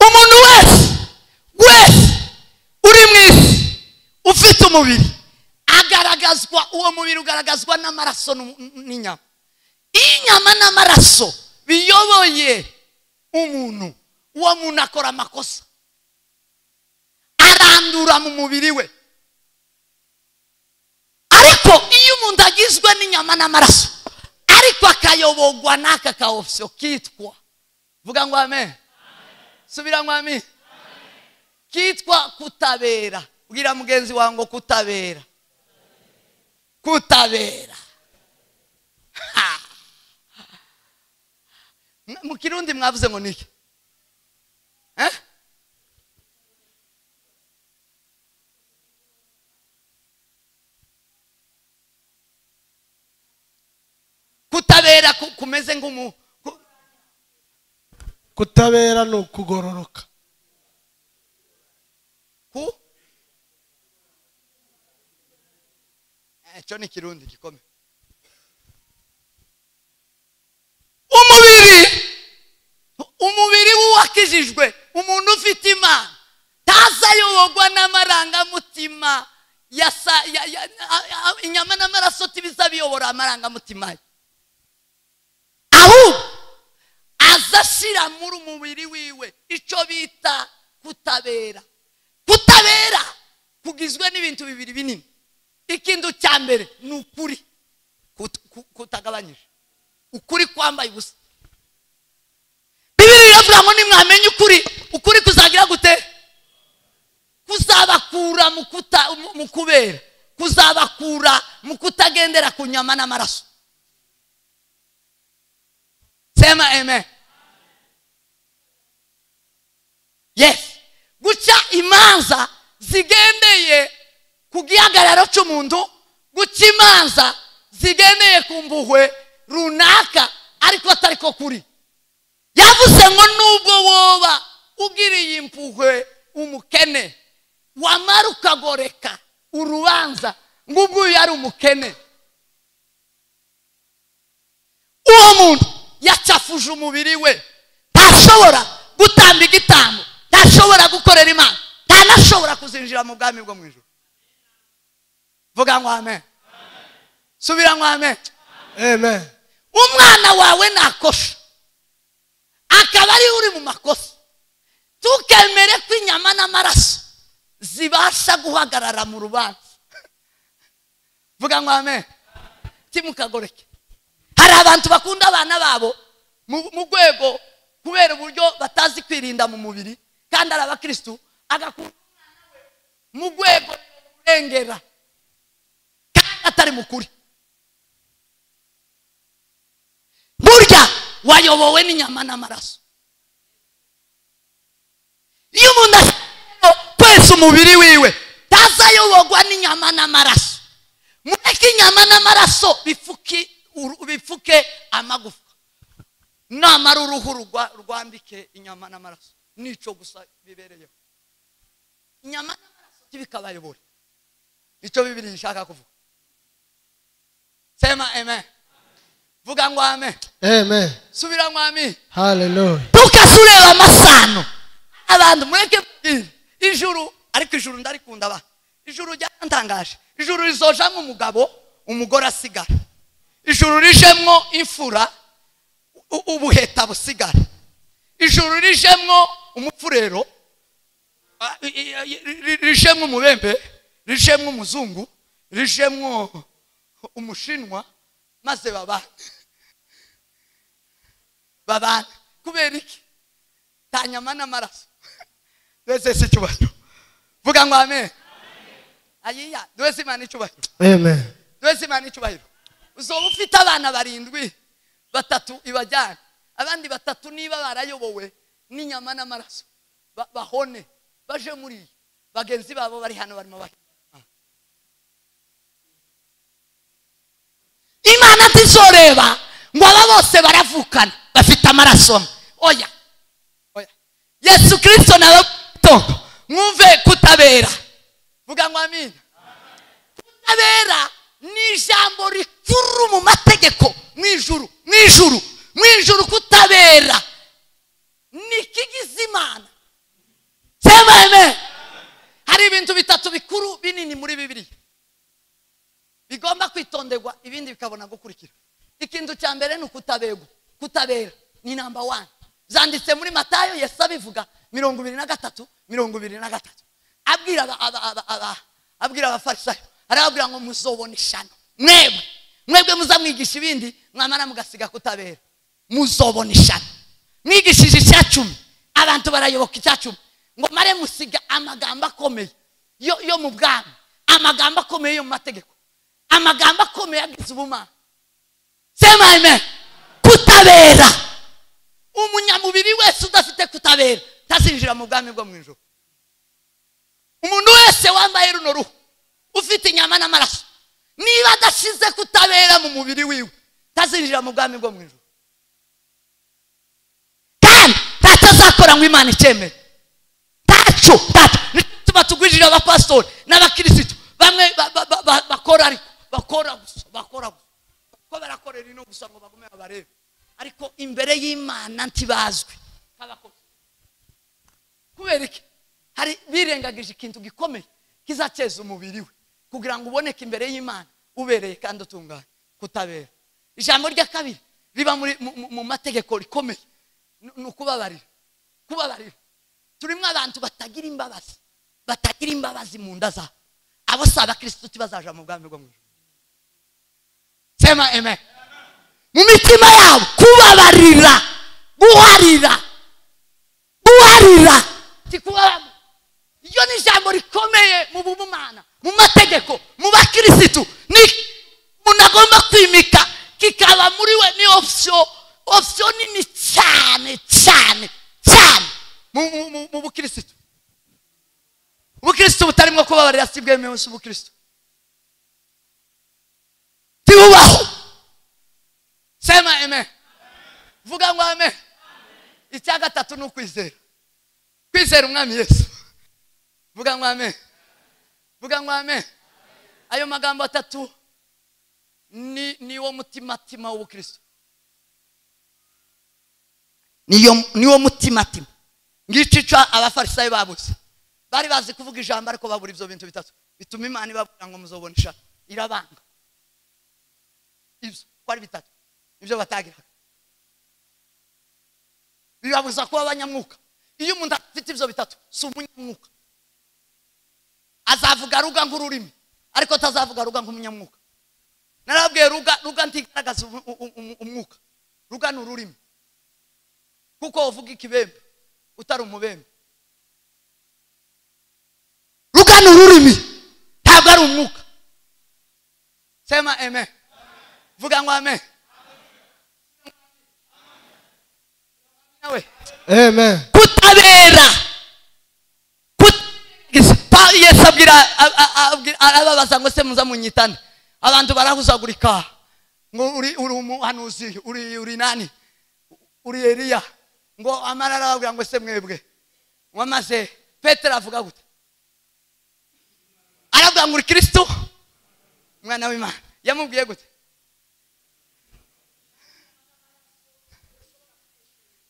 umuntu wese uri mu isi ufite umubiri uwo mubiri ugaragazwa n'amaraso n'inyama inyama n'amaraso biyoboye umuntu uwo muntu akora amakosa arandura mu mubiri we ariko iyo umuntu agizwe n'inyama n'amaraso ariko akayoborwa n'aka ka option kitwa vuga ngo amen subira ngo amen kitwa kutabera bwira mugenzi wangu kutabera mu kirundi mwavuze ngo niki kutabera kumeze nk'umu kutabera no kugororoka icyo ni kirundi gikomeye. umubiri w'uwakijijwe, umuntu ufite Imana ntazayobogwa n'amarangamutima inyama n'amaraso tibiza biyobora amarangamutima ye, ahubwo azashira muri umubiri wiwe icyo bita kutabera. Kutabera kugizwe n'ibintu bibiri binini. Ikintu cya mbere ni ukuri kutagabanyije, ukuri kwambaye ubusa. Bibiliya iravuga ngo nimwamenye ukuri kuzagira gute? Kuzabakura mu kubera, kuzabakura mu kutagendera ku nyama n'amaraso. Sema amen. Yes. Guca imanza zigendeye ku gihagararo cy'umuntu, guca imanza zigendeye ku mpuhwe runaka ariko atari ko kuri. Yavuze ngo nubwo woba ugiriye impuhwe umukene, wamara ukagoreka urubanza ngubwo yari umukene, uwo muntu yacafuje umubiri we, ntashobora gutamba igitambo, ntashobora gukorera Imana, ntanashobora kuzinjira mu bwami bwo mu ijuru. Vuga ngo amen. Subira ngo amen. Amen. Umwana wawe nakosha akaba ari uri mu makosa, tukemere ko inyama n'amaraso zibasha guhagarara mu rubanza. Vuga ngo amen. Timukagoreke. Hari abantu bakunda abana babo mu rwego kubera uburyo batazi kwirinda mu mubiri, kandi ari abakristo, agakunda mu rwego urengera kandi atari mukuri. Burya wayobowe n'inyama n'amaraso. Iyo umuntu kwesa umubiri wiwe tazayobogwa n'inyama n'amaraso, mureke inyama n'amaraso bifuke amagufwa, namara uruhu rwambike inyama n'amaraso. Nico gusa bibereyeho. Inyama n'amaraso tibikabayobora. Icyo Bibiliya ishaka kuvuga. Sema amen. Vuga ngo amen. Amen. Subira ngo amen. Hallelujah. Tukasureba amasano abantu mweke ijuru, ariko ijuru ndarikunda ba. Ijuru ryantangaje. Ijuru rizojamwe umugabo, umugore asigara. Ijuru rijemwo imfura, ubuheta busigara. Ijuru rijemwo umupfurero, rijemwo umubembe, rijemwo umuzungu, rijemwo umushinwa, maze babana kubera iki? Ta nyama n'amaraso. Twese si cyubahiro. Vuga ngo amen. Ayiya, twese Imana icyubahiro. Amen. Twese Imana icyubahiro. Uzoba ufite abana 7, 3 ibajyana, abandi 3 niba barayobowe n'inyama n'amaraso, bahone baje muri bagenzi babo bari hano barimo bahi. Imana tizoreba ngo aba bose baravukana bafite amaraso. Oya. Yesu Kristo nawe mwumve kutabera. Vuga ngo amen. Kutabera ni ijambo rikuru mu mategeko mwijuru kutabera ni kigize Imana. Sema amen. Hari ibintu 3 bikuru binini muri Bibiliya bigomba kwitonderwa, ibindi bikabona gukurikira. Ikintu cya mbere ni kutabera ni number 1. Zanditse muri Matayo, Yesu abivuga 23:23. Abwira abafarisayo, arababwira ngo muzobona ishano. Mwebwe muzamwigisha ibindi, mwamara mugasiga kutabera. Muzobona ishano. Mwigishije icya 10, abantu barayoboka icya 10, ngo mare musiga amagambo akomeye yo mu bwami, amagambo akomeye yo mu mategeko, amagambo akomeye agize ubumana. Sema amen. Kutabera. Umunyamubiri wese udafite kutabera tazinjira mu bwami bwo mu ijuru. Umuntu wese wambaye runo ruhu ufite inyama n'amaraso, niba adashize kutabera mu mubiri wiwe tazinjira mu bwami bwo mu ijuru. Kandi tatazakora ngo Imana icyemere. Tuba tugwijira abapastori n'abakirisitu bamwe bakora ariko bakora gusa ko barakorera ino gusa ngo bagume abarebe ariko imbere y'Imana ntibazwe kabakoze kubera iki hari birengagije ikintu gikomeye kizaceza umubiri we kugira ngo uboneke imbere y'Imana ubereye kandi utunganye kutabera ijambo rya kabiri riba mu mategeko rikomeye nukubabarira turimo abantu batagira imbabazi mu nda zabo abo saba Kristo tibazaja mu bwami bwo mu ijuru sema amen mu mitima yabo kubabarira guharira tikubabarira iyo ni ijambo rikomeye mu bumana mu mategeko mu bakristo ni munagomba kwimika kikaba muri we ni option nini cyane mu bukristo butarimo kubabarira si bwemewe si ubukristo tibubaho sema amen vuga ngo amen icya gatatu ni kwizera umwami Yesu vuga ngo amen ayo magambo atatu niwo mutima w'ubukristo niwo mutima ngica abafarisayo babuze bari bazi kuvuga ijambo ariko babura ibyo bintu bitatu bituma Imana ibabwira ngo muzobonesha irabanga ibyo kwari bitatu ibyo batagiraga bibabuza kuba abanyamwuka iyo umuntu afite ibyo bitatu si umunyamwuka azavuga ruga nk'ururimi ariko atazavuga ruga nk'umunyamwuka narabwiye ruga ntigaragaza umwuka ruga ni ururimi kuko uvuga ikibembe utari umubembe ruga ni ururimi ntabwo ari umwuka sema amen vuga ngo amen amen kutabera Yesu arababaza ngo se muza munyitane abantu barahuzagurika ngo uri umuhanuzi uri nani uri Eliya ngo amarara babwira ngo se mwebwe wamaze Petero avuga gute aravuga ngo uri Kristo mwana w'Imana yamubwiye gute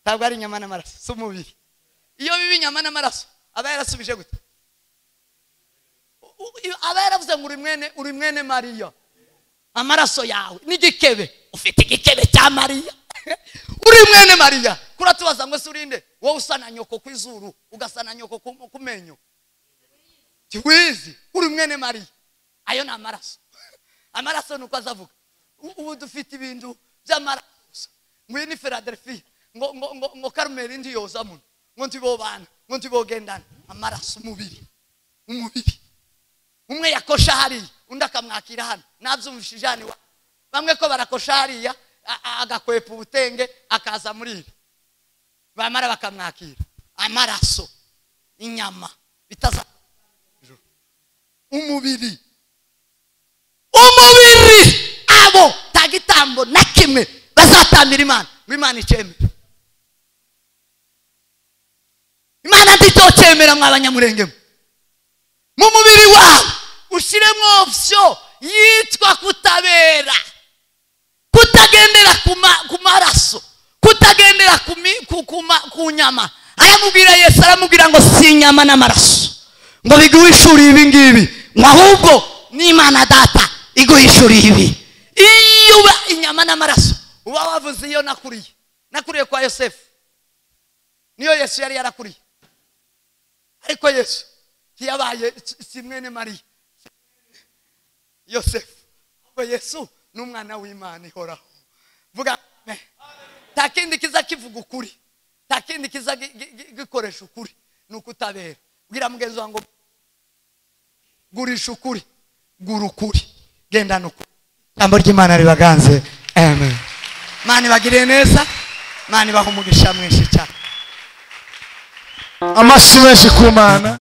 ntabwo ari inyama n'amaraso si umubiri iyo biba inyama n'amaraso aba yarasubije gute aba yaravuze ngo uri mwene Mariya amaraso yawe n'igikebe ufite igikebe cya Mariya uri mwene Mariya kuratubaza ngo se urinde wowe usana nyoko kw'izuru ugasana nyoko ku menyo tiwizi uri mwene Mariya ayo ni amaraso nuko azavuga ubu dufite ibintu by'amaraso ngwi ni Philadelphia ngo Carmel ndi yoza muno ngo ntibobana ngo ntibogendana amaraso umubiri umwe yakosha hariya undi akamwakira hano nabyumvishije hano bamwe ko barakosha hariya agakwepa ubutenge akaza muri iri bamara bakamwakira amaraso inyama bitaza umubiri abo tagitambo na kimwe bazatambira Imana ngo Imana icemera Imana ntitocemera mw'abanyamurenge mu mubiri wawe ushiremo option yitwa kutabera kutagendera ku maraso kutagendera ku nyama aramubwira Yesu aramubwira ngo si inyama n'amaraso ngo biguhishuriye ibi ngibi ahubwo n'Imana data iguhishuriye ibi iyo uba inyama n'amaraso uba wavuze iyo nakuriye kwa Yosefu niyo Yesu yari yarakuriye ariko Yesu yabaye si mwene Mariya Yosefu ngo Yesu n'umwana w'Imana ihoraho vuga takindi kiza kivuga ukuri takindi kiza gikoresha ukuri nukutabera bwira mugenzi wangu gurisha ukuri gura ukuri genda nuko jambo ry'Imana ribaganze amen Mani bagire neza Mani bahumugisha mwinshi cyane amashyi menshi ku Mana